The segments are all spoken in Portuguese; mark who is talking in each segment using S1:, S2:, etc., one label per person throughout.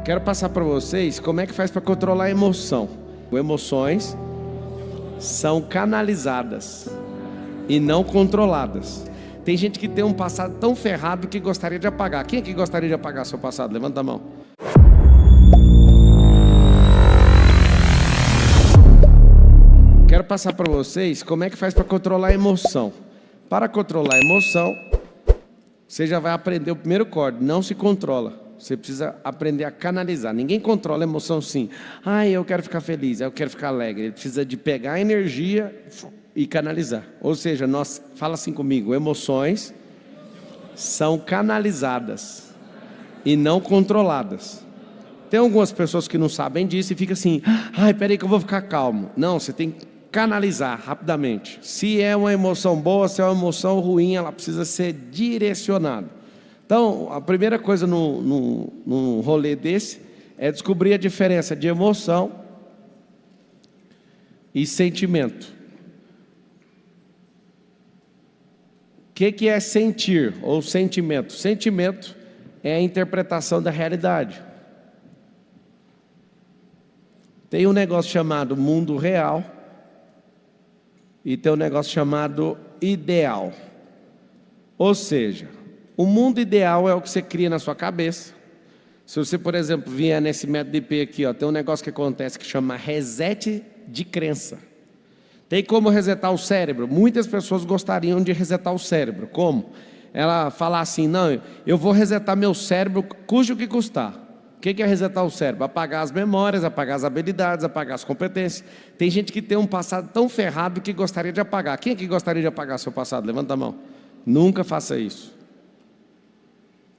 S1: Quero passar para vocês como é que faz para controlar a emoção. Emoções são canalizadas e não controladas. Tem gente que tem um passado tão ferrado que gostaria de apagar. Quem aqui gostaria de apagar seu passado? Levanta a mão. Quero passar para vocês como é que faz para controlar a emoção. Para controlar a emoção, você já vai aprender o primeiro código: não se controla. Você precisa aprender a canalizar. Ninguém controla a emoção assim. Eu quero ficar feliz, eu quero ficar alegre. Ele precisa de pegar a energia e canalizar. Ou seja, fala assim comigo: emoções são canalizadas e não controladas. Tem algumas pessoas que não sabem disso e ficam assim: peraí que eu vou ficar calmo. Não, você tem que canalizar rapidamente. Se é uma emoção boa, se é uma emoção ruim, ela precisa ser direcionada. Então, a primeira coisa num rolê desse é descobrir a diferença de emoção e sentimento. O que é sentir ou sentimento? Sentimento é a interpretação da realidade. Tem um negócio chamado mundo real e tem um negócio chamado ideal. Ou seja, o mundo ideal é o que você cria na sua cabeça. Se você, por exemplo, vier nesse método IP aqui, tem um negócio que acontece que chama reset de crença. Tem como resetar o cérebro? Muitas pessoas gostariam de resetar o cérebro. Como? Ela fala assim: não, eu vou resetar meu cérebro, custe o que custar. O que é resetar o cérebro? Apagar as memórias, apagar as habilidades, apagar as competências. Tem gente que tem um passado tão ferrado que gostaria de apagar. Quem aqui gostaria de apagar seu passado? Levanta a mão. Nunca faça isso.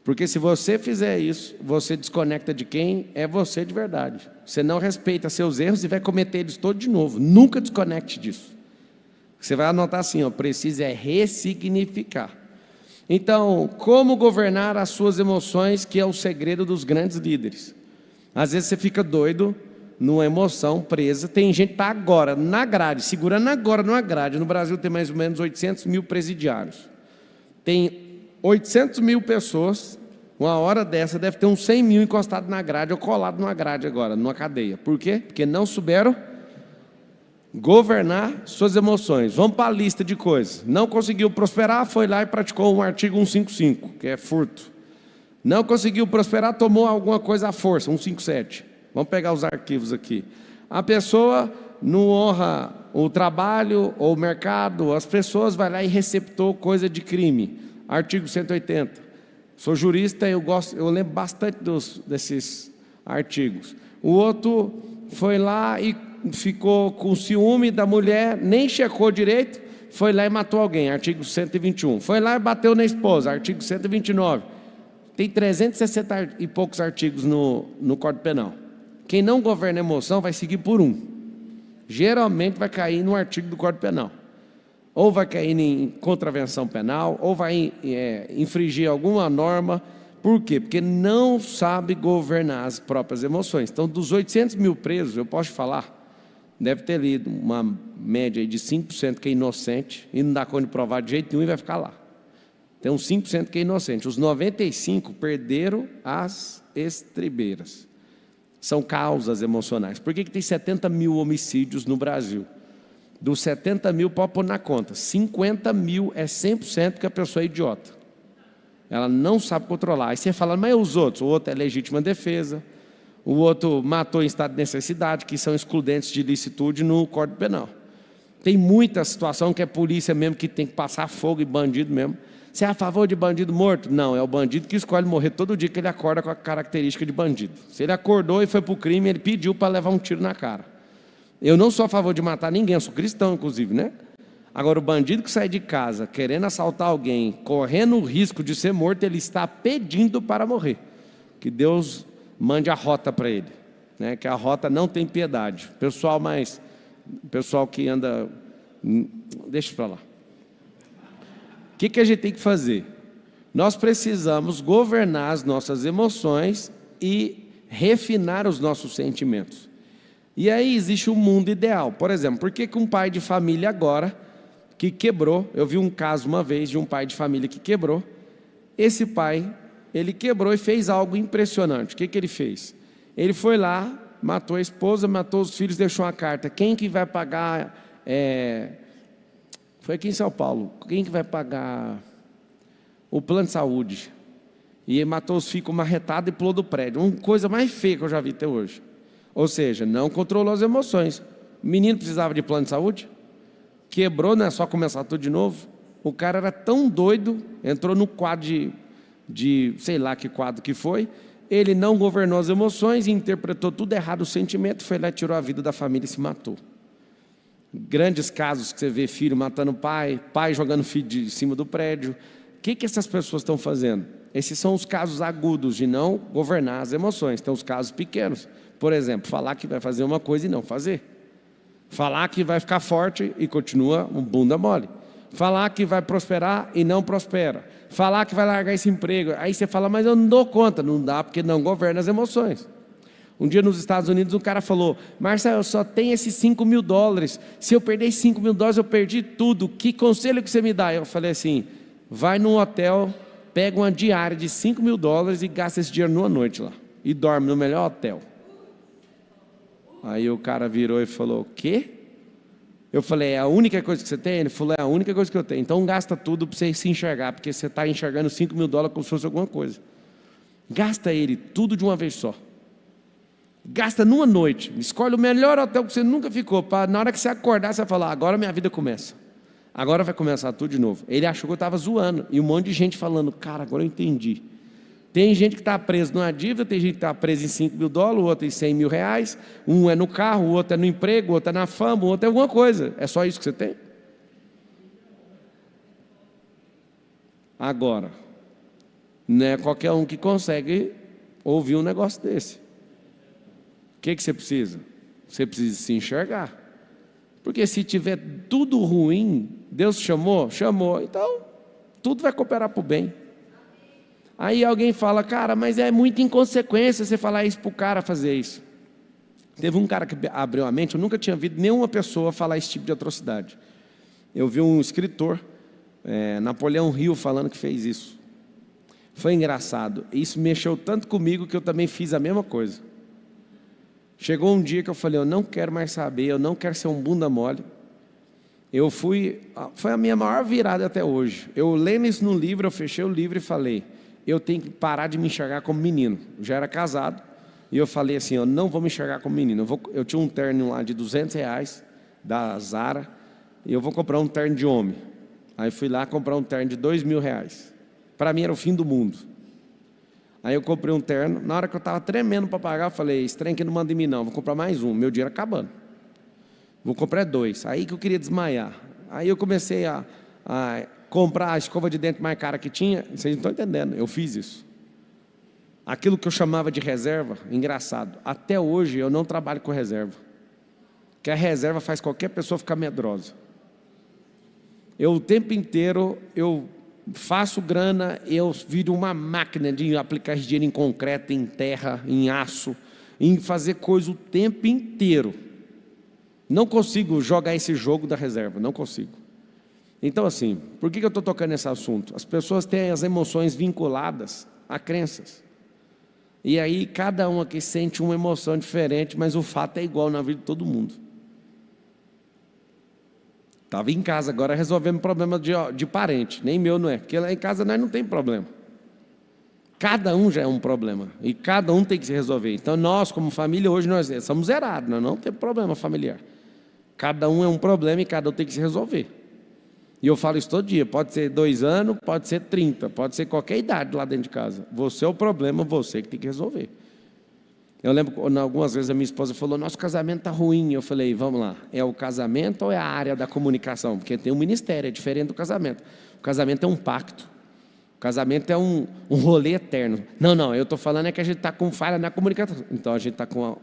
S1: Porque se você fizer isso, você desconecta de quem é você de verdade. Você não respeita seus erros e vai cometer eles todos de novo. Nunca desconecte disso. Você vai anotar assim: precisa ressignificar. Então, como governar as suas emoções, que é o segredo dos grandes líderes. Às vezes você fica doido numa emoção presa. Tem gente que está agora na grade, segurando agora numa grade. No Brasil tem mais ou menos 800 mil presidiários. Tem 800 mil pessoas, uma hora dessa deve ter uns 100 mil encostados na grade ou colado numa grade agora, numa cadeia. Por quê? Porque não souberam governar suas emoções. Vamos para a lista de coisas. Não conseguiu prosperar, foi lá e praticou um artigo 155, que é furto. Não conseguiu prosperar, tomou alguma coisa à força, 157. Vamos pegar os arquivos aqui. A pessoa não honra o trabalho ou o mercado, as pessoas vai lá e receptou coisa de crime. Artigo 180. Sou jurista, eu lembro bastante desses artigos. O outro foi lá e ficou com ciúme da mulher, nem checou direito, foi lá e matou alguém, artigo 121. Foi lá e bateu na esposa, artigo 129. Tem 360 e poucos artigos no Código Penal. Quem não governa a emoção vai seguir por um. Geralmente vai cair no artigo do Código Penal. Ou vai cair em contravenção penal, ou vai infringir alguma norma. Por quê? Porque não sabe governar as próprias emoções. Então, dos 800 mil presos, eu posso falar, deve ter lido uma média de 5% que é inocente, e não dá conta de provar de jeito nenhum e vai ficar lá. Tem uns 5% que é inocente. Os 95% perderam as estribeiras. São causas emocionais. Por que tem 70 mil homicídios no Brasil? Dos 70 mil, pode pôr na conta, 50 mil é 100% que a pessoa é idiota. Ela não sabe controlar. Aí você fala: mas os outros? O outro é legítima defesa, o outro matou em estado de necessidade, que são excludentes de ilicitude no Código Penal. Tem muita situação que é polícia mesmo que tem que passar fogo e bandido mesmo. Você é a favor de bandido morto? Não, é o bandido que escolhe morrer todo dia que ele acorda com a característica de bandido. Se ele acordou e foi para o crime, ele pediu para levar um tiro na cara. Eu não sou a favor de matar ninguém, eu sou cristão inclusive, né? Agora, o bandido que sai de casa querendo assaltar alguém, correndo o risco de ser morto, ele está pedindo para morrer. Que Deus mande a rota para ele, né? Que a rota não tem piedade. Pessoal que anda... Deixa para lá. O que a gente tem que fazer? Nós precisamos governar as nossas emoções e refinar os nossos sentimentos. E aí existe um mundo ideal. Por exemplo, por que um pai de família agora, que quebrou, eu vi um caso uma vez de um pai de família que quebrou, esse pai, ele quebrou e fez algo impressionante. O que ele fez? Ele foi lá, matou a esposa, matou os filhos, deixou uma carta. Quem que vai pagar... Foi aqui em São Paulo. Quem que vai pagar o plano de saúde? E ele matou os filhos com uma retada e pulou do prédio. Uma coisa mais feia que eu já vi até hoje. Ou seja, não controlou as emoções. O menino precisava de plano de saúde? Quebrou, não é só começar tudo de novo? O cara era tão doido, entrou no quadro de sei lá que quadro que foi, ele não governou as emoções, interpretou tudo errado o sentimento, foi lá, tirou a vida da família e se matou. Grandes casos que você vê filho matando pai jogando filho de cima do prédio. O que essas pessoas estão fazendo? Esses são os casos agudos de não governar as emoções. Tem os casos pequenos. Por exemplo, falar que vai fazer uma coisa e não fazer. Falar que vai ficar forte e continua um bunda mole. Falar que vai prosperar e não prospera. Falar que vai largar esse emprego. Aí você fala, mas eu não dou conta. Não dá porque não governa as emoções. Um dia nos Estados Unidos um cara falou, Marcelo, eu só tenho esses $5.000. Se eu perder esses $5.000, eu perdi tudo. Que conselho que você me dá? Eu falei assim, vai num hotel, pega uma diária de $5.000 e gasta esse dinheiro numa noite lá. E dorme no melhor hotel. Aí o cara virou e falou, o quê? Eu falei, é a única coisa que você tem? Ele falou, é a única coisa que eu tenho. Então gasta tudo para você se enxergar, porque você está enxergando $5.000 como se fosse alguma coisa. Gasta ele tudo de uma vez só. Gasta numa noite. Escolhe o melhor hotel que você nunca ficou, para na hora que você acordar, você vai falar, agora minha vida começa. Agora vai começar tudo de novo. Ele achou que eu estava zoando. E um monte de gente falando, cara, agora eu entendi. Tem gente que está preso numa dívida, tem gente que está preso em $5.000, o outro em R$100.000, um é no carro, o outro é no emprego, o outro é na fama, o outro é alguma coisa. É só isso que você tem? Agora, não é qualquer um que consegue ouvir um negócio desse. O que você precisa? Você precisa se enxergar. Porque se tiver tudo ruim, Deus chamou? Chamou. Então, tudo vai cooperar para o bem. Aí alguém fala, cara, mas é muita inconsequência você falar isso para o cara fazer isso. Teve um cara que abriu a mente, eu nunca tinha visto nenhuma pessoa falar esse tipo de atrocidade. Eu vi um escritor, Napoleão Hill, falando que fez isso. Foi engraçado. Isso mexeu tanto comigo que eu também fiz a mesma coisa. Chegou um dia que eu falei, eu não quero mais saber, eu não quero ser um bunda mole. Foi a minha maior virada até hoje. Eu lendo isso no livro, eu fechei o livro e falei, eu tenho que parar de me enxergar como menino. Eu já era casado, e eu falei assim, eu não vou me enxergar como menino. Eu tinha um terno lá de R$200, da Zara, e eu vou comprar um terno de homem. Aí fui lá comprar um terno de R$2.000. Para mim era o fim do mundo. Aí eu comprei um terno, na hora que eu estava tremendo para pagar, eu falei, esse trem aqui não manda em mim não, vou comprar mais um, meu dinheiro acabando. Vou comprar 2, aí que eu queria desmaiar. Aí eu comecei a comprar a escova de dente mais cara que tinha, vocês não estão entendendo, eu fiz isso. Aquilo que eu chamava de reserva, engraçado, até hoje eu não trabalho com reserva. Porque a reserva faz qualquer pessoa ficar medrosa. O tempo inteiro, eu faço grana, eu viro uma máquina de aplicar esse dinheiro em concreto, em terra, em aço, em fazer coisa o tempo inteiro. Não consigo jogar esse jogo da reserva, não consigo. Então assim, por que eu estou tocando nesse assunto? As pessoas têm as emoções vinculadas a crenças. E aí cada um aqui sente uma emoção diferente, mas o fato é igual na vida de todo mundo. Estava em casa agora resolvendo problema de parente, nem meu não é, porque lá em casa nós não tem problema. Cada um já é um problema, e cada um tem que se resolver. Então nós como família hoje nós somos zerados, nós não temos problema familiar. Cada um é um problema e cada um tem que se resolver. E eu falo isso todo dia, pode ser 2 anos, pode ser 30, pode ser qualquer idade lá dentro de casa. Você é o problema, você que tem que resolver. Eu lembro que algumas vezes a minha esposa falou, nosso casamento está ruim. Eu falei, vamos lá, é o casamento ou é a área da comunicação? Porque tem um ministério, é diferente do casamento. O casamento é um pacto. O casamento é um rolê eterno. Não, eu estou falando é que a gente está com falha na comunicação. Então a gente está com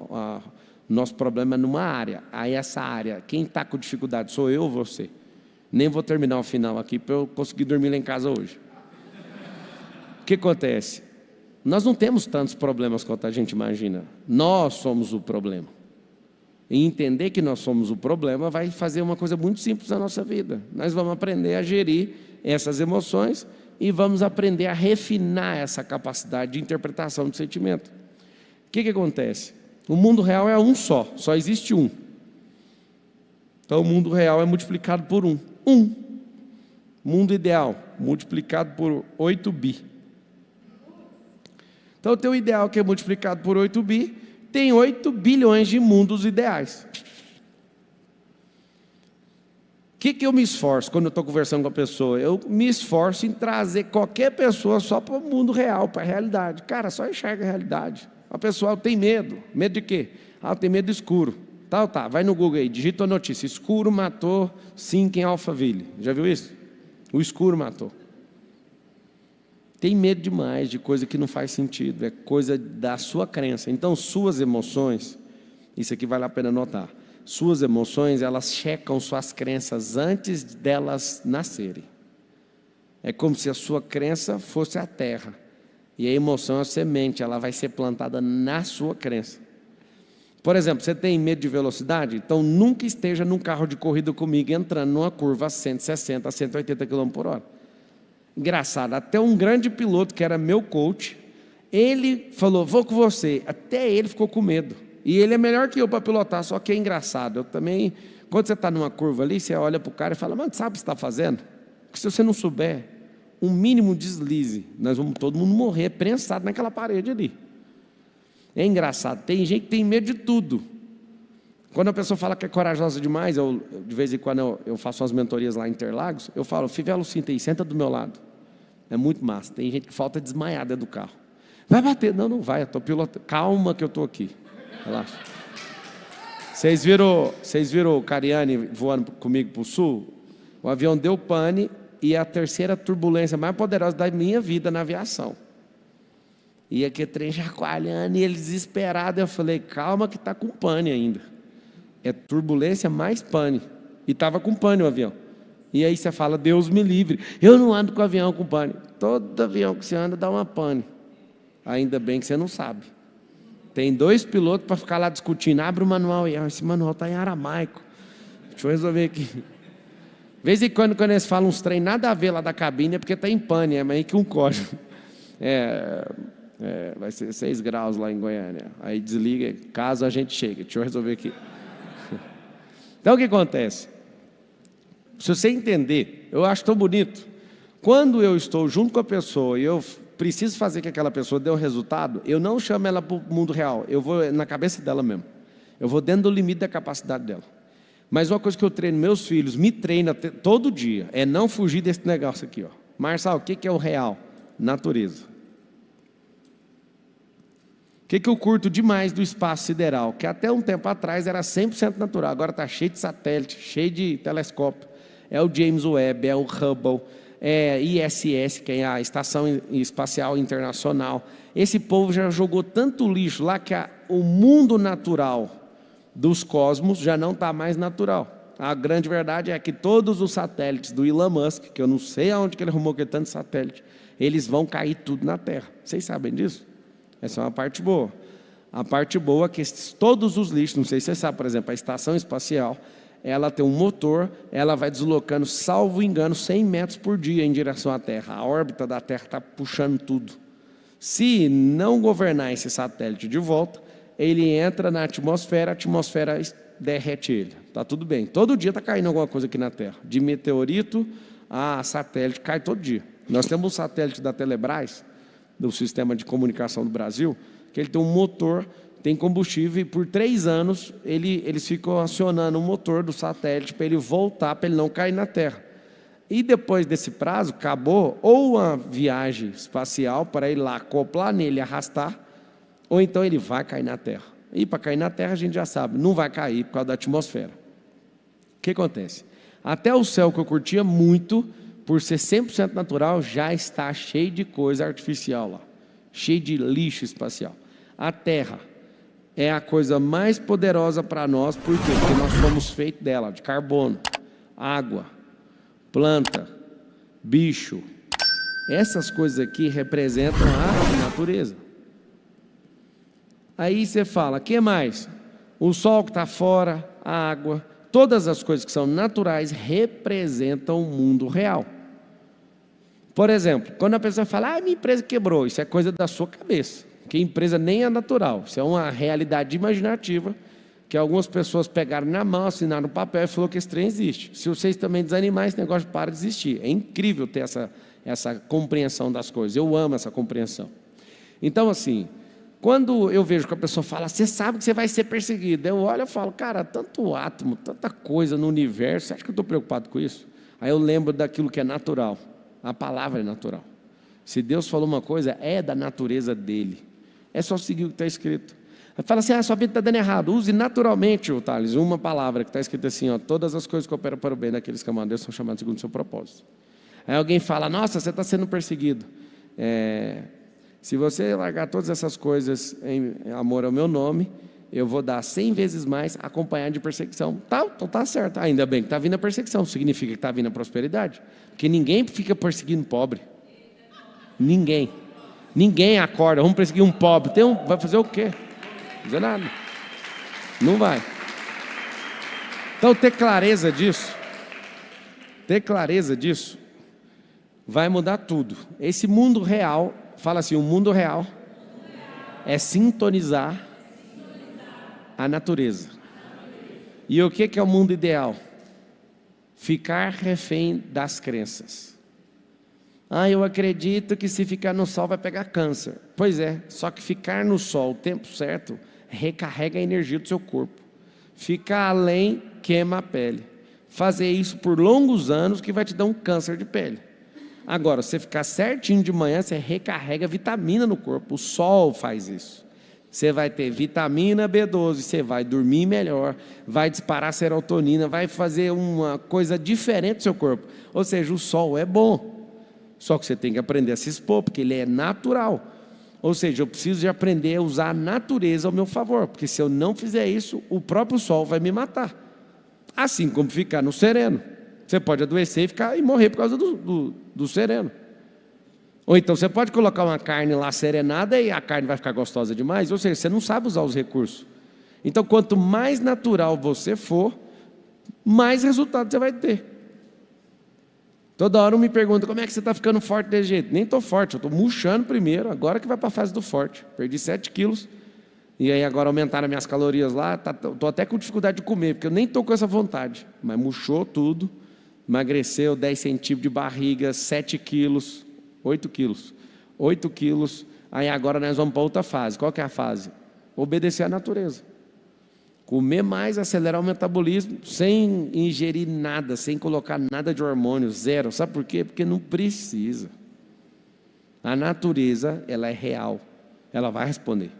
S1: nosso problema numa área. Aí essa área, quem está com dificuldade sou eu ou você? Nem vou terminar o final aqui para eu conseguir dormir lá em casa hoje. O que acontece? Nós não temos tantos problemas quanto a gente imagina. Nós somos o problema. E entender que nós somos o problema vai fazer uma coisa muito simples na nossa vida. Nós vamos aprender a gerir essas emoções e vamos aprender a refinar essa capacidade de interpretação do sentimento. que acontece? O mundo real é um só existe um. Então o mundo real é multiplicado por um. Mundo ideal, multiplicado por 8 bi. Então o teu ideal que é multiplicado por 8 bi, tem 8 bilhões de mundos ideais. O que eu me esforço quando eu estou conversando com a pessoa? Eu me esforço em trazer qualquer pessoa só para o mundo real, para a realidade. Cara, só enxerga a realidade. A pessoa tem medo. Medo de quê? Tem medo do escuro. Tá, vai no Google aí, digita a notícia. Escuro matou 5 em Alphaville. Já viu isso? O escuro matou. Tem medo demais de coisa que não faz sentido. É coisa da sua crença. Então, suas emoções, isso aqui vale a pena notar. Suas emoções, elas checam suas crenças antes delas nascerem. É como se a sua crença fosse a terra. E a emoção é a semente, ela vai ser plantada na sua crença. Por exemplo, você tem medo de velocidade? Então nunca esteja num carro de corrida comigo entrando numa curva a 160, a 180 km por hora. Engraçado, até um grande piloto que era meu coach, ele falou, vou com você. Até ele ficou com medo. E ele é melhor que eu para pilotar, só que é engraçado. Eu também, quando você está numa curva ali, você olha para o cara e fala, mano, sabe o que você está fazendo? Porque se você não souber, um mínimo deslize, nós vamos todo mundo morrer prensado naquela parede ali. É engraçado, tem gente que tem medo de tudo. Quando a pessoa fala que é corajosa demais, de vez em quando eu faço umas mentorias lá em Interlagos, eu falo, Fivelo, cinta aí, senta do meu lado. É muito massa, tem gente que falta desmaiada do carro. Vai bater, não vai, eu estou pilotando, calma que eu estou aqui. Relaxa. Vocês viram o Cariani voando comigo para o sul? O avião deu pane e a terceira turbulência mais poderosa da minha vida na aviação. E aquele trem chacoalhando e ele desesperado. Eu falei, calma que está com pane ainda. É turbulência mais pane. E estava com pane o avião. E aí você fala, Deus me livre. Eu não ando com avião com pane. Todo avião que você anda dá uma pane. Ainda bem que você não sabe. Tem 2 pilotos para ficar lá discutindo. Abre o manual aí. Esse manual está em aramaico. Deixa eu resolver aqui. De vez em quando eles falam uns trem nada a ver lá da cabine, é porque está em pane. É meio que um código. Vai ser 6 graus lá em Goiânia. Aí desliga, caso a gente chegue. Deixa eu resolver aqui. Então o que acontece? Se você entender, eu acho tão bonito. Quando eu estou junto com a pessoa e eu preciso fazer que aquela pessoa dê um resultado, eu não chamo ela para o mundo real, eu vou na cabeça dela mesmo. Eu vou dentro do limite da capacidade dela. Mas uma coisa que eu treino meus filhos, me treina todo dia, é não fugir desse negócio aqui. Marçal, o que é o real? Natureza. O que eu curto demais do espaço sideral? Que até um tempo atrás era 100% natural, agora está cheio de satélite, cheio de telescópio. É o James Webb, é o Hubble, é ISS, que é a Estação Espacial Internacional. Esse povo já jogou tanto lixo lá que o mundo natural dos cosmos já não está mais natural. A grande verdade é que todos os satélites do Elon Musk, que eu não sei aonde que ele arrumou aquele tanto satélite, eles vão cair tudo na Terra. Vocês sabem disso? Essa é uma parte boa. A parte boa é que todos os lixos, não sei se você sabe, por exemplo, a estação espacial, ela tem um motor, ela vai deslocando, salvo engano, 100 metros por dia em direção à Terra. A órbita da Terra está puxando tudo. Se não governar esse satélite de volta, ele entra na atmosfera, a atmosfera derrete ele. Está tudo bem. Todo dia está caindo alguma coisa aqui na Terra. De meteorito a satélite, cai todo dia. Nós temos um satélite da Telebrás, do Sistema de Comunicação do Brasil, que ele tem um motor, tem combustível, e por 3 anos eles ficam acionando o motor do satélite para ele voltar, para ele não cair na Terra. E depois desse prazo, acabou ou uma viagem espacial para ir lá acoplar nele, arrastar, ou então ele vai cair na Terra. E para cair na Terra a gente já sabe, não vai cair por causa da atmosfera. O que acontece? Até o céu que eu curtia muito, por ser 100% natural, já está cheio de coisa artificial lá, cheio de lixo espacial. A Terra é a coisa mais poderosa para nós, por quê? Porque nós somos feitos dela, de carbono, água, planta, bicho. Essas coisas aqui representam a natureza. Aí você fala, o que mais? O sol que está fora, a água, todas as coisas que são naturais representam o mundo real. Por exemplo, quando a pessoa fala, minha empresa quebrou, isso é coisa da sua cabeça. Porque empresa nem é natural. Isso é uma realidade imaginativa que algumas pessoas pegaram na mão, assinaram no papel e falaram que esse trem existe. Se vocês também desanimar, esse negócio para de existir. É incrível ter essa compreensão das coisas. Eu amo essa compreensão. Então, assim, quando eu vejo que a pessoa fala, você sabe que você vai ser perseguido. Eu olho e falo, cara, tanto átomo, tanta coisa no universo, você acha que eu estou preocupado com isso? Aí eu lembro daquilo que é natural. A palavra é natural. Se Deus falou uma coisa, é da natureza dele. É só seguir o que está escrito. Fala assim, sua vida está dando errado. Use naturalmente, Thales, uma palavra que está escrita assim, ó, todas as coisas que operam para o bem daqueles que amam a Deus são chamadas segundo o seu propósito. Aí alguém fala, nossa, você está sendo perseguido. Se você largar todas essas coisas em amor ao meu nome, eu vou dar 100 vezes mais acompanhado de perseguição. Então tá certo. Ainda bem que está vindo a perseguição. Significa que está vindo a prosperidade. Porque ninguém fica perseguindo pobre. Ninguém. Ninguém acorda, vamos perseguir um pobre. Vai fazer o quê? Não vai fazer nada. Não vai. Então ter clareza disso, vai mudar tudo. Esse mundo real, fala assim, o mundo real é sintonizar a natureza. E o que é o mundo ideal? Ficar refém das crenças. Eu acredito que se ficar no sol vai pegar câncer. Pois é, só que ficar no sol o tempo certo recarrega a energia do seu corpo. Ficar além queima a pele. Fazer isso por longos anos que vai te dar um câncer de pele. Agora, você ficar certinho de manhã, você recarrega vitamina no corpo. O sol faz isso. Você vai ter vitamina B12, você vai dormir melhor, vai disparar serotonina, vai fazer uma coisa diferente do seu corpo. Ou seja, o sol é bom. Só que você tem que aprender a se expor, porque ele é natural. Ou seja, eu preciso de aprender a usar a natureza ao meu favor, porque se eu não fizer isso, o próprio sol vai me matar. Assim como ficar no sereno. Você pode adoecer e morrer por causa do sereno. Ou então você pode colocar uma carne lá serenada e a carne vai ficar gostosa demais. Ou seja, você não sabe usar os recursos. Então, quanto mais natural você for, mais resultado você vai ter. Toda hora me pergunta, como é que você está ficando forte desse jeito? Nem estou forte, eu estou murchando primeiro, agora que vai para a fase do forte. Perdi 7 quilos, e aí agora aumentaram as minhas calorias lá, estou até com dificuldade de comer, porque eu nem estou com essa vontade. Mas murchou tudo, emagreceu 10 centímetros de barriga, 7 quilos, 8 quilos. 8 quilos, aí agora nós vamos para outra fase. Qual que é a fase? Obedecer à natureza. Comer mais, acelerar o metabolismo, sem ingerir nada, sem colocar nada de hormônio, zero. Sabe por quê? Porque não precisa. A natureza, ela é real. Ela vai responder.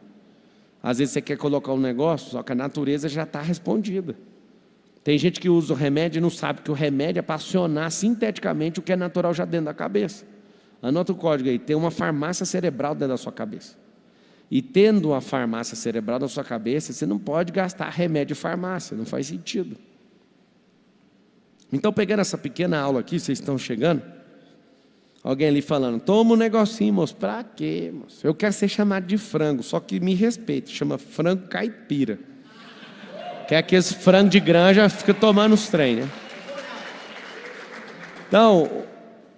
S1: Às vezes você quer colocar um negócio, só que a natureza já está respondida. Tem gente que usa o remédio e não sabe que o remédio é para acionar sinteticamente o que é natural já dentro da cabeça. Anota o código aí, tem uma farmácia cerebral dentro da sua cabeça. E tendo uma farmácia cerebral na sua cabeça, você não pode gastar remédio de farmácia, não faz sentido. Então, pegando essa pequena aula aqui, vocês estão chegando, alguém ali falando, toma um negocinho, moço, pra quê, moço? Eu quero ser chamado de frango, só que me respeite, chama frango caipira. Que é aqueles frango de granja, fica tomando os trem, né? Então,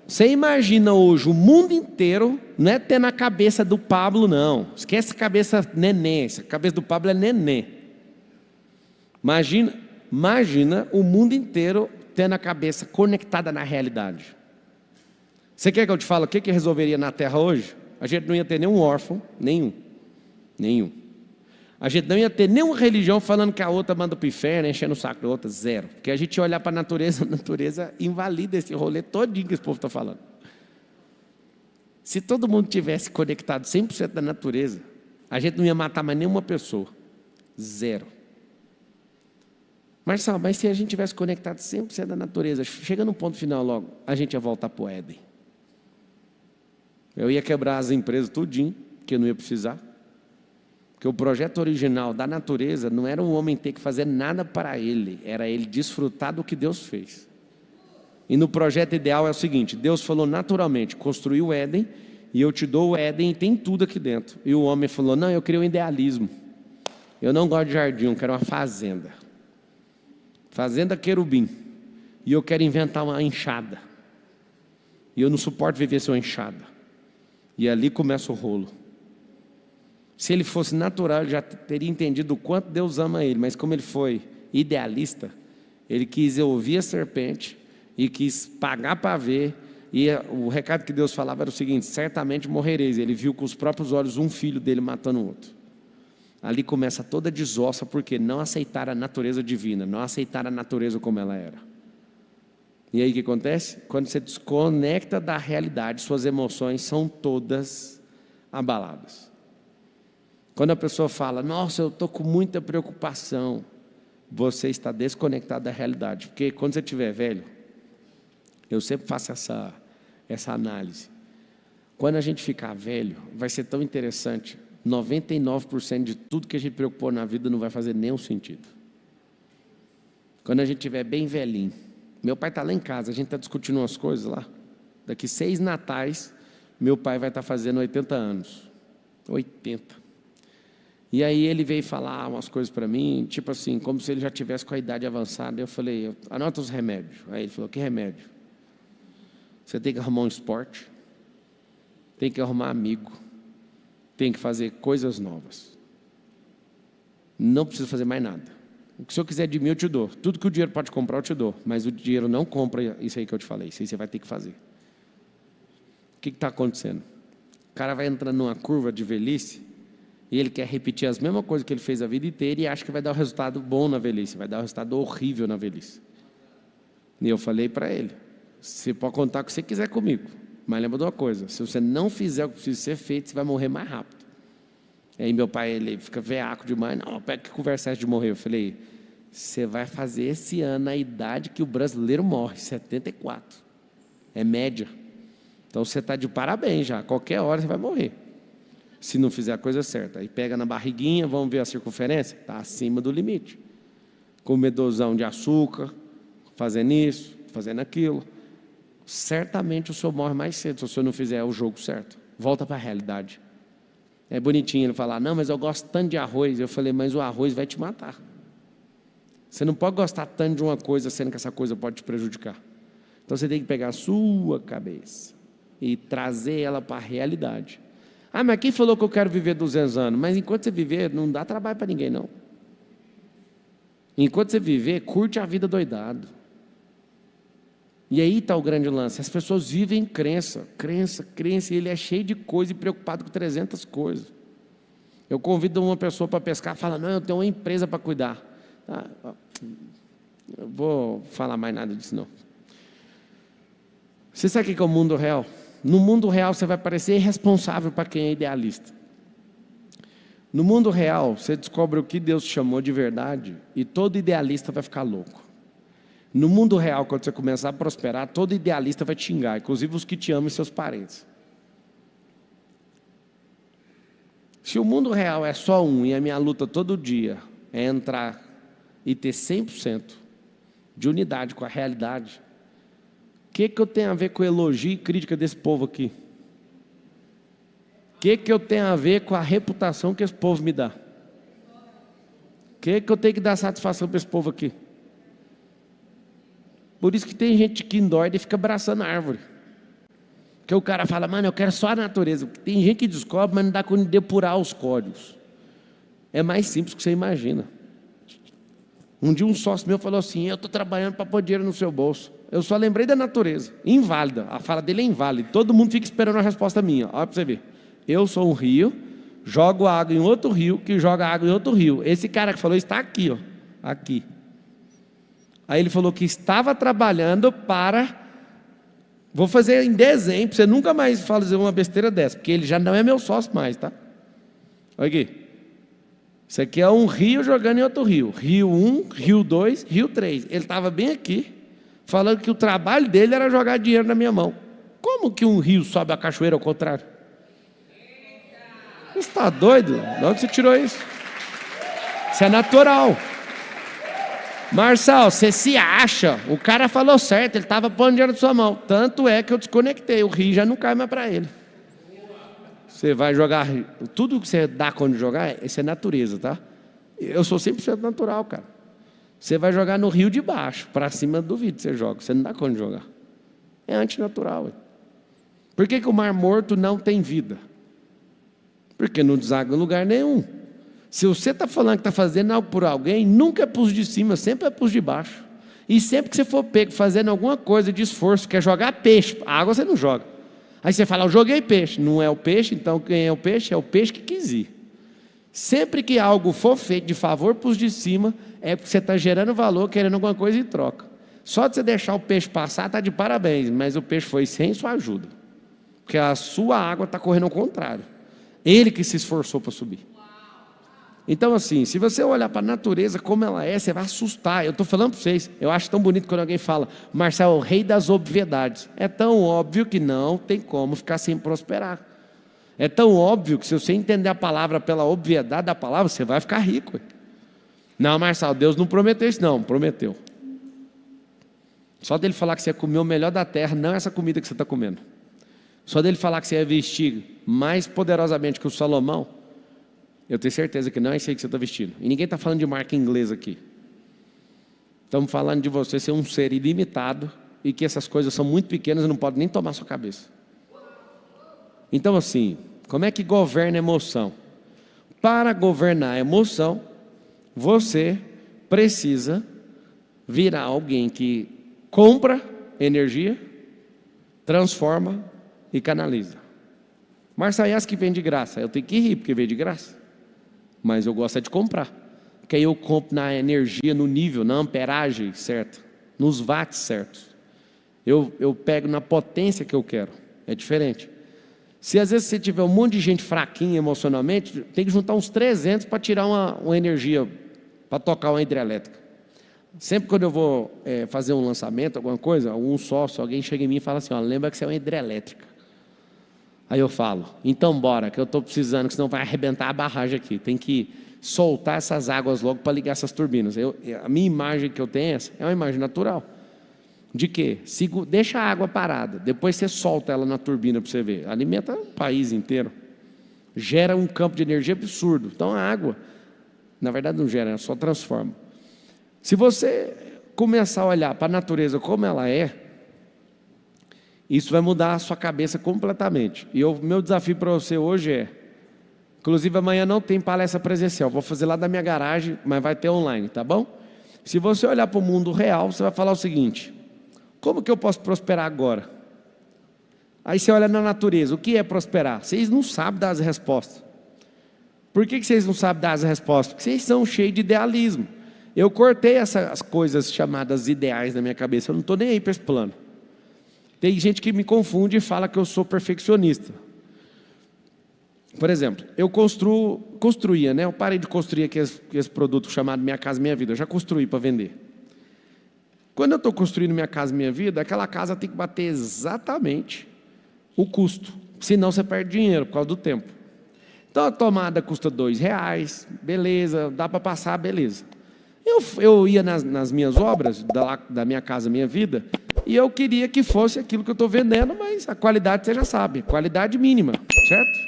S1: você imagina hoje o mundo inteiro, não é ter na cabeça do Pablo, não. Esquece a cabeça neném, a cabeça do Pablo é neném. Imagina o mundo inteiro tendo a cabeça conectada na realidade. Você quer que eu te fale o que resolveria na Terra hoje? A gente não ia ter nenhum órfão, nenhum. A gente não ia ter nenhuma religião falando que a outra manda para o inferno, enchendo o saco da outra, zero. Porque a gente ia olhar para a natureza invalida esse rolê todinho que esse povo está falando. Se todo mundo tivesse conectado 100% da natureza, a gente não ia matar mais nenhuma pessoa. Zero. Marcelo, mas se a gente tivesse conectado 100% da natureza, chega no ponto final logo, a gente ia voltar para o Éden. Eu ia quebrar as empresas tudinho, que eu não ia precisar. Porque o projeto original da natureza não era um homem ter que fazer nada para ele, era ele desfrutar do que Deus fez. E no projeto ideal é o seguinte, Deus falou naturalmente, construiu o Éden, e eu te dou o Éden e tem tudo aqui dentro. E o homem falou, não, eu queria um idealismo. Eu não gosto de jardim, eu quero uma fazenda. Fazenda querubim. E eu quero inventar uma enxada. E eu não suporto viver sem uma enxada. E ali começa o rolo. Se ele fosse natural, ele já teria entendido o quanto Deus ama ele. Mas como ele foi idealista, ele quis ouvir a serpente e quis pagar para ver. E o recado que Deus falava era o seguinte: certamente morrereis. Ele viu com os próprios olhos um filho dele matando o outro. Ali começa toda a desossa, porque não aceitaram a natureza divina, não aceitaram a natureza como ela era. E aí o que acontece? Quando você desconecta da realidade, suas emoções são todas abaladas. Quando a pessoa fala, nossa, eu estou com muita preocupação, você está desconectado da realidade. Porque quando você estiver velho, eu sempre faço essa análise. Quando a gente ficar velho, vai ser tão interessante. 99% de tudo que a gente preocupou na vida não vai fazer nenhum sentido. Quando a gente estiver bem velhinho, meu pai está lá em casa, a gente está discutindo umas coisas lá. Daqui 6 natais, meu pai vai estar fazendo 80 anos. 80. E aí ele veio falar umas coisas para mim, tipo assim, como se ele já tivesse com a idade avançada. Eu falei, anota os remédios. Aí ele falou, que remédio? Você tem que arrumar um esporte, tem que arrumar amigo, tem que fazer coisas novas. Não precisa fazer mais nada. O que o senhor quiser de mim, eu te dou. Tudo que o dinheiro pode comprar, eu te dou. Mas o dinheiro não compra isso aí que eu te falei. Isso aí você vai ter que fazer. O que está acontecendo? O cara vai entrando numa curva de velhice e ele quer repetir as mesmas coisas que ele fez a vida inteira e acha que vai dar um resultado bom na velhice. Vai dar um resultado horrível na velhice. E eu falei para ele, você pode contar o que você quiser comigo. Mas lembra de uma coisa, se você não fizer o que precisa ser feito, você vai morrer mais rápido. Aí meu pai, ele fica veaco demais. Não, pega que conversa essa de morrer. Eu falei, você vai fazer esse ano a idade que o brasileiro morre, 74. É média. Então você está de parabéns já. Qualquer hora você vai morrer. Se não fizer a coisa certa. Aí pega na barriguinha, vamos ver a circunferência. Está acima do limite. Comedosão de açúcar, fazendo isso, fazendo aquilo. Certamente o senhor morre mais cedo se o senhor não fizer o jogo certo. Volta para a realidade. É bonitinho ele falar, não, mas eu gosto tanto de arroz. Eu falei, mas o arroz vai te matar. Você não pode gostar tanto de uma coisa, sendo que essa coisa pode te prejudicar. Então você tem que pegar a sua cabeça e trazer ela para a realidade. Ah, mas quem falou que eu quero viver 200 anos? Mas enquanto você viver, não dá trabalho para ninguém, não. Enquanto você viver, curte a vida doidado. E aí está o grande lance, as pessoas vivem crença, e ele é cheio de coisa e preocupado com 300 coisas. Eu convido uma pessoa para pescar, fala, não, eu tenho uma empresa para cuidar. Eu vou falar mais nada disso não. Você sabe o que é o mundo real? No mundo real você vai parecer irresponsável para quem é idealista. No mundo real você descobre o que Deus chamou de verdade e todo idealista vai ficar louco. No mundo real, quando você começar a prosperar, todo idealista vai te xingar, inclusive os que te amam e seus parentes. Se o mundo real é só um e a minha luta todo dia é entrar e ter 100% de unidade com a realidade, o que eu tenho a ver com elogio e crítica desse povo aqui? O que eu tenho a ver com a reputação que esse povo me dá? O que eu tenho que dar satisfação para esse povo aqui? Por isso que tem gente que endoida e fica abraçando a árvore. Porque o cara fala, mano, eu quero só a natureza. Tem gente que descobre, mas não dá conta de depurar os códigos. É mais simples do que você imagina. Um dia um sócio meu falou assim, eu estou trabalhando para pôr dinheiro no seu bolso. Eu só lembrei da natureza, inválida. A fala dele é inválida. Todo mundo fica esperando a resposta minha. Olha para você ver. Eu sou um rio, jogo água em outro rio, que joga água em outro rio. Esse cara que falou está aqui, ó, aqui. Aí ele falou que estava trabalhando para... Vou fazer em desenho, para você nunca mais fazer uma besteira dessa, porque ele já não é meu sócio mais, tá? Olha aqui. Isso aqui é um rio jogando em outro rio. Rio 1, Rio 2, Rio 3. Ele estava bem aqui, falando que o trabalho dele era jogar dinheiro na minha mão. Como que um rio sobe a cachoeira ao contrário? Você está doido? De onde você tirou isso? Isso é natural. Marçal, você se acha, o cara falou certo, ele estava pondo dinheiro na sua mão. Tanto é que eu desconectei, o rio já não cai mais para ele. Você vai jogar, tudo que você dá quando jogar, isso é natureza, tá? Eu sou 100% natural, cara. Você vai jogar no rio de baixo, para cima duvido que você joga, você não dá conta de jogar. É antinatural. Por que o Mar Morto não tem vida? Porque não deságua em lugar nenhum. Se você está falando que está fazendo algo por alguém, nunca é para os de cima, sempre é para os de baixo. E sempre que você for pego fazendo alguma coisa de esforço, quer jogar peixe, a água você não joga. Aí você fala, eu joguei peixe. Não é o peixe, então quem é o peixe? É o peixe que quis ir. Sempre que algo for feito de favor para os de cima, é porque você está gerando valor, querendo alguma coisa em troca. Só de você deixar o peixe passar, está de parabéns, mas o peixe foi sem sua ajuda. Porque a sua água está correndo ao contrário. Ele que se esforçou para subir. Então assim, se você olhar para a natureza como ela é, você vai assustar. Eu estou falando para vocês, eu acho tão bonito quando alguém fala, Marcelo é o rei das obviedades. É tão óbvio que não tem como ficar sem prosperar. É tão óbvio que se você entender a palavra pela obviedade da palavra, você vai ficar rico. Não, Marcelo, Deus não prometeu isso, não, prometeu. Só dele falar que você ia comer o melhor da terra, não é essa comida que você está comendo. Só dele falar que você ia vestir mais poderosamente que o Salomão, eu tenho certeza que não é isso aí que você está vestindo. E ninguém está falando de marca inglesa aqui. Estamos falando de você ser um ser ilimitado e que essas coisas são muito pequenas e não podem nem tomar sua cabeça. Então assim, como é que governa a emoção? Para governar a emoção, você precisa virar alguém que compra energia, transforma e canaliza. Marcelo, que vem de graça. Eu tenho que rir porque vem de graça. Mas eu gosto de comprar. Porque aí eu compro na energia, no nível, na amperagem certa, nos watts certos. Eu pego na potência que eu quero. É diferente. Se às vezes você tiver um monte de gente fraquinha emocionalmente, tem que juntar uns 300 para tirar uma energia, para tocar uma hidrelétrica. Sempre quando eu vou fazer um lançamento, alguma coisa, algum sócio, alguém chega em mim e fala assim, ó, lembra que você é uma hidrelétrica. Aí eu falo, então bora, que eu estou precisando, que senão vai arrebentar a barragem aqui. Tem que soltar essas águas logo para ligar essas turbinas. A minha imagem que eu tenho é uma imagem natural. De quê? Deixa a água parada, depois você solta ela na turbina para você ver. Alimenta o país inteiro. Gera um campo de energia absurdo. Então a água, na verdade não gera, ela só transforma. Se você começar a olhar para a natureza como ela é, isso vai mudar a sua cabeça completamente. E o meu desafio para você hoje é, inclusive amanhã não tem palestra presencial, vou fazer lá da minha garagem, mas vai ter online, tá bom? Se você olhar para o mundo real, você vai falar o seguinte, como que eu posso prosperar agora? Aí você olha na natureza, o que é prosperar? Vocês não sabem dar as respostas. Por que vocês não sabem dar as respostas? Porque vocês são cheios de idealismo. Eu cortei essas coisas chamadas ideais na minha cabeça, eu não estou nem aí para esse plano. Tem gente que me confunde e fala que eu sou perfeccionista. Por exemplo, eu construía, né? Eu parei de construir esse produto chamado Minha Casa Minha Vida, eu já construí para vender. Quando eu estou construindo Minha Casa Minha Vida, aquela casa tem que bater exatamente o custo, senão você perde dinheiro por causa do tempo. Então a tomada custa R$2, beleza, dá para passar, beleza. Eu ia nas minhas obras, da Minha Casa Minha Vida, e eu queria que fosse aquilo que eu estou vendendo, mas a qualidade você já sabe, qualidade mínima, certo?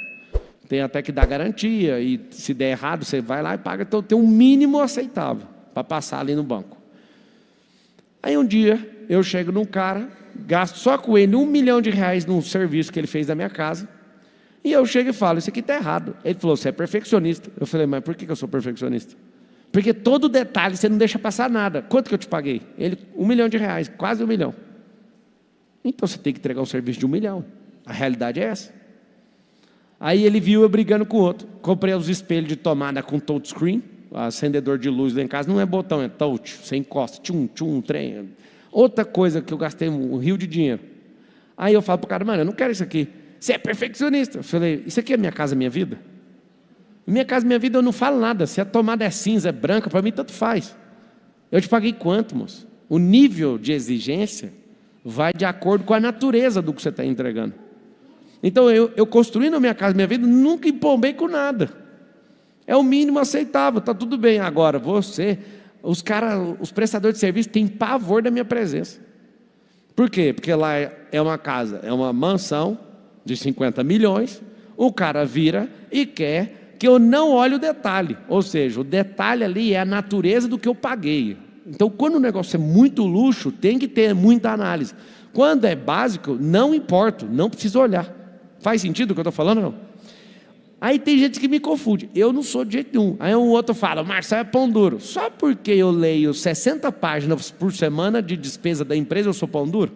S1: Tem até que dar garantia, e se der errado, você vai lá e paga, então tem um mínimo aceitável para passar ali no banco. Aí um dia, eu chego num cara, gasto só com ele R$1 milhão num serviço que ele fez da minha casa, e eu chego e falo, isso aqui está errado. Ele falou, você é perfeccionista. Eu falei, mas por que eu sou perfeccionista? Porque todo detalhe você não deixa passar nada. Quanto que eu te paguei? Ele, R$1 milhão, quase R$1 milhão. Então você tem que entregar um serviço de R$1 milhão. A realidade é essa. Aí ele viu eu brigando com o outro. Comprei os espelhos de tomada com touchscreen. Acendedor de luz lá em casa não é botão, é touch. Você encosta, trem. Outra coisa que eu gastei um rio de dinheiro. Aí eu falo pro cara, mano, eu não quero isso aqui. Você é perfeccionista. Eu falei, isso aqui é Minha Casa Minha Vida? Minha Casa Minha Vida eu não falo nada. Se a tomada é cinza, é branca, para mim tanto faz. Eu te paguei quanto, moço? O nível de exigência vai de acordo com a natureza do que você está entregando. Então eu construindo a Minha Casa Minha Vida, nunca empombei com nada. É o mínimo aceitável, está tudo bem. Agora, os prestadores de serviço têm pavor da minha presença. Por quê? Porque lá é uma casa, é uma mansão de 50 milhões, o cara vira e quer que eu não olhe o detalhe. Ou seja, o detalhe ali é a natureza do que eu paguei. Então, quando o negócio é muito luxo, tem que ter muita análise. Quando é básico, não importa, não precisa olhar. Faz sentido o que eu estou falando, não? Aí tem gente que me confunde. Eu não sou de jeito nenhum. Aí o outro fala, Marcelo é pão duro. Só porque eu leio 60 páginas por semana de despesa da empresa, eu sou pão duro?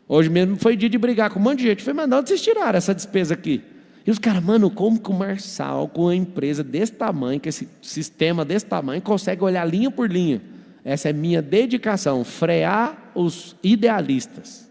S1: Hoje mesmo foi dia de brigar com um monte de gente. Eu falei, mas de onde vocês tiraram essa despesa aqui? E os caras, mano, como que o Marçal, com uma empresa desse tamanho, com esse sistema desse tamanho, consegue olhar linha por linha? Essa é minha dedicação, frear os idealistas.